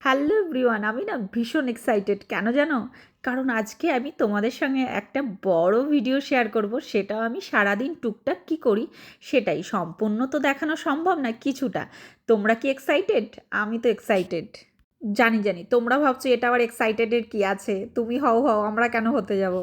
Hello everyone, আমি না ভীষণ এক্সাইটেড কেন জানো? কারণ আজকে আমি তোমাদের সঙ্গে একটা বড় ভিডিও শেয়ার করব। সেটাও আমি সারাদিন টুকটাক কি করি সেটাই, সম্পূর্ণ তো দেখানো সম্ভব না, কিছুটা। তোমরা কি এক্সাইটেড? আমি তো এক্সাইটেড। জানি জানি তোমরা ভাবছো এটা আবার এক্সাইটেডের কি আছে, তুমি হও হও, আমরা কেন হতে যাব?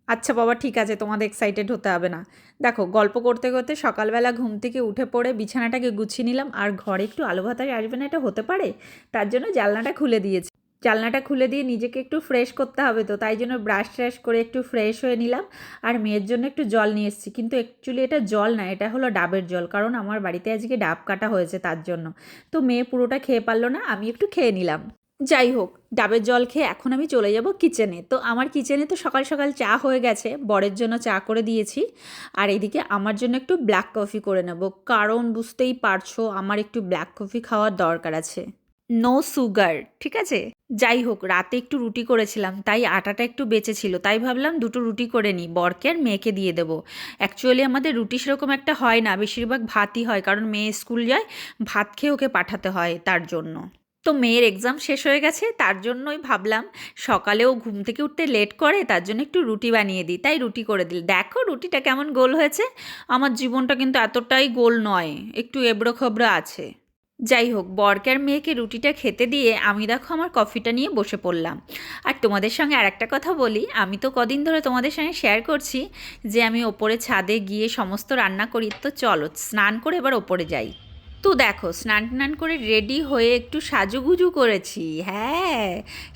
আচ্ছা বাবা, ঠিক আছে, তোমাদের এক্সাইটেড হতে হবে না। দেখো, গল্প করতে করতে সকালবেলা ঘুম থেকে উঠে পড়ে বিছানাটাকে গুছিয়ে নিলাম, আর ঘরে একটু আলো বাতাস আসবে না এটা হতে পারে? তার জন্য জানলাটা খুলে দিয়েছি। জানলাটা খুলে দিয়ে নিজেকে একটু ফ্রেশ করতে হবে, তো তাই জন্য ব্রাশ ট্রাশ করে একটু ফ্রেশ হয়ে নিলাম। আর মেয়ের জন্য একটু জল নিয়ে এসেছি, কিন্তু অ্যাকচুয়ালি এটা জল না, এটা হলো ডাবের জল, কারণ আমার বাড়িতে আজকে ডাব কাটা হয়েছে তার জন্য। তো মেয়ে পুরোটা খেয়ে পারলো না, আমি একটু খেয়ে নিলাম। যাই হোক, ডাবের জল খেয়ে এখন আমি চলে যাব কিচেনে। তো আমার কিচেনে তো সকাল সকাল চা হয়ে গেছে, বরের জন্য চা করে দিয়েছি। আর এদিকে আমার জন্য একটু ব্ল্যাক কফি করে নেব, কারণ বুঝতেই পারছো আমার একটু ব্ল্যাক কফি খাওয়ার দরকার আছে। নো সুগার, ঠিক আছে? যাই হোক, রাতে একটু রুটি করেছিলাম, তাই আটাটা একটু বেঁচে ছিল, তাই ভাবলাম দুটো রুটি করে নিই, বরকে আর মেয়েকে দিয়ে দেবো। অ্যাকচুয়ালি আমাদের রুটি সেরকম একটা হয় না, বেশিরভাগ ভাতই হয়, কারণ মেয়ে স্কুল যায়, ভাত খেয়ে ওকে পাঠাতে হয় তার জন্য। তো মেয়ের এক্সাম শেষ হয়ে গেছে, তার জন্যই ভাবলাম সকালেও ঘুম থেকে উঠতে লেট করে, তার জন্য একটু রুটি বানিয়ে দিই, তাই রুটি করে দিল। দেখো রুটিটা কেমন গোল হয়েছে। আমার জীবনটা কিন্তু এতটাই গোল নয়, একটু এবড়ো খবড়ো আছে। যাই হোক, বরকে আর মেয়েকে রুটিটা খেতে দিয়ে আমি দেখো আমার কফিটা নিয়ে বসে পড়লাম। আর তোমাদের সঙ্গে আর একটা কথা বলি, আমি তো কদিন ধরে তোমাদের সঙ্গে শেয়ার করছি যে আমি ওপরে ছাদে গিয়ে সমস্ত রান্না করি। তো চলো স্নান করে এবার ওপরে যাই। তো দেখো, স্নান টান করে রেডি হয়ে একটু সাজুগুজু করেছি। হ্যাঁ,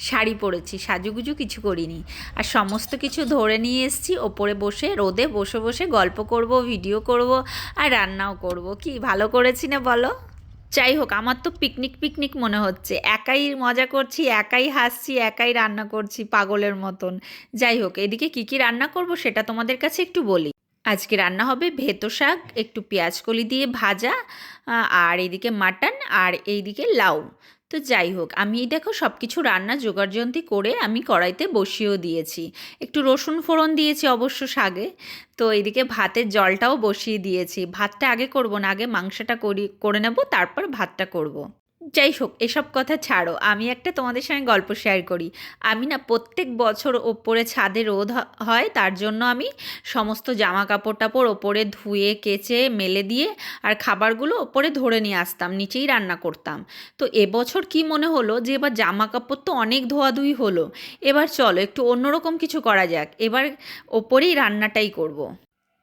শাড়ি পরেছি, সাজুগুজু কিছু করিনি। আর সমস্ত কিছু ধরে নিয়ে এসেছি, ওপরে বসে রোদে বসে বসে গল্প করব, ভিডিও করব, আর রান্নাও করব। কি ভালো করেছি না বলো? যাই হোক, আমার তো পিকনিক পিকনিক মনে হচ্ছে, একাই মজা করছি, একাই হাসছি, একাই রান্না করছি পাগলের মতন। যাই হোক, এদিকে কী কী রান্না করব সেটা তোমাদের কাছে একটু বলি। আজকে রান্না হবে ভেতো শাক, একটু পেঁয়াজ কলি দিয়ে ভাজা, আর এইদিকে মাটন, আর এইদিকে লাউ। তো যাই হোক, আমি এই দেখো সব কিছু রান্না জোগাড়যন্ত্রী করে আমি কড়াইতে বসিয়েও দিয়েছি। একটু রসুন ফোড়ন দিয়েছি অবশ্য শাকে। তো এইদিকে ভাতের জলটাও বসিয়ে দিয়েছি। ভাতটা আগে করব না, আগে মাংসটা করে নেব, তারপর ভাতটা করব। যাই হোক, এসব কথা ছাড়ো, আমি একটা তোমাদের সঙ্গে গল্প শেয়ার করি। আমি না প্রত্যেক বছর ওপরে ছাদে রোদ হয়, তার জন্য আমি সমস্ত জামা কাপড় টাপড় ওপরে ধুয়ে কেচে মেলে দিয়ে আর খাবারগুলো ওপরে ধরে নিয়ে আসতাম, নিচেই রান্না করতাম। তো এবছর কি মনে হলো যে এবার জামা কাপড় তো অনেক ধোয়াধুয়ি হলো, এবার চলো একটু অন্যরকম কিছু করা যাক, এবার ওপরেই রান্নাটাই করব।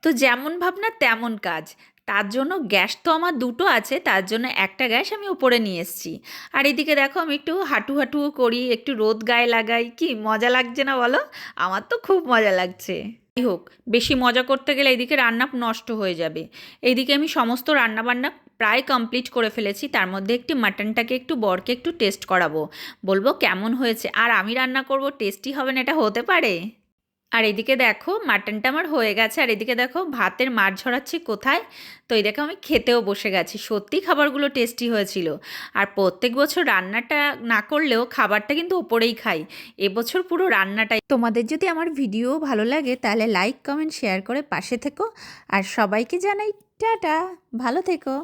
তো যেমন ভাবনা তেমন কাজ। তার জন্য গ্যাস তো আমার দুটো আছে, তার জন্য একটা গ্যাস আমি উপরে নিয়ে এসেছি। আর এদিকে দেখো আমি একটু হাঁটু হাঁটুও করি, একটু রোদ গায়ে লাগাই, কি মজা লাগছে না বলো? আমার তো খুব মজা লাগছে। যাই হোক, বেশি মজা করতে গেলে এইদিকে রান্না নষ্ট হয়ে যাবে। এইদিকে আমি সমস্ত রান্না বান্না প্রায় কমপ্লিট করে ফেলেছি, তার মধ্যে একটি মাটনটাকে একটু বরকে একটু টেস্ট করাবো, বলবো কেমন হয়েছে। আর আমি রান্না করব, টেস্টি হবে না এটা হতে পারে? আর এদিকে দেখো মাটনটা আমার হয়ে গেছে, আর এদিকে দেখো ভাতের মার ঝরাচ্ছি কোথায়। তো এই দেখো আমি খেতেও বসে গেছি, সত্যি খাবারগুলো টেস্টি হয়েছিল। আর প্রত্যেক বছর রান্নাটা না করলেও খাবারটা কিন্তু ওপরেই খাই, এবছর পুরো রান্নাটাই। তোমাদের যদি আমার ভিডিও ভালো লাগে তাহলে লাইক কমেন্ট শেয়ার করে পাশে থেকো, আর সবাইকে জানাই টাটা, ভালো থেকো।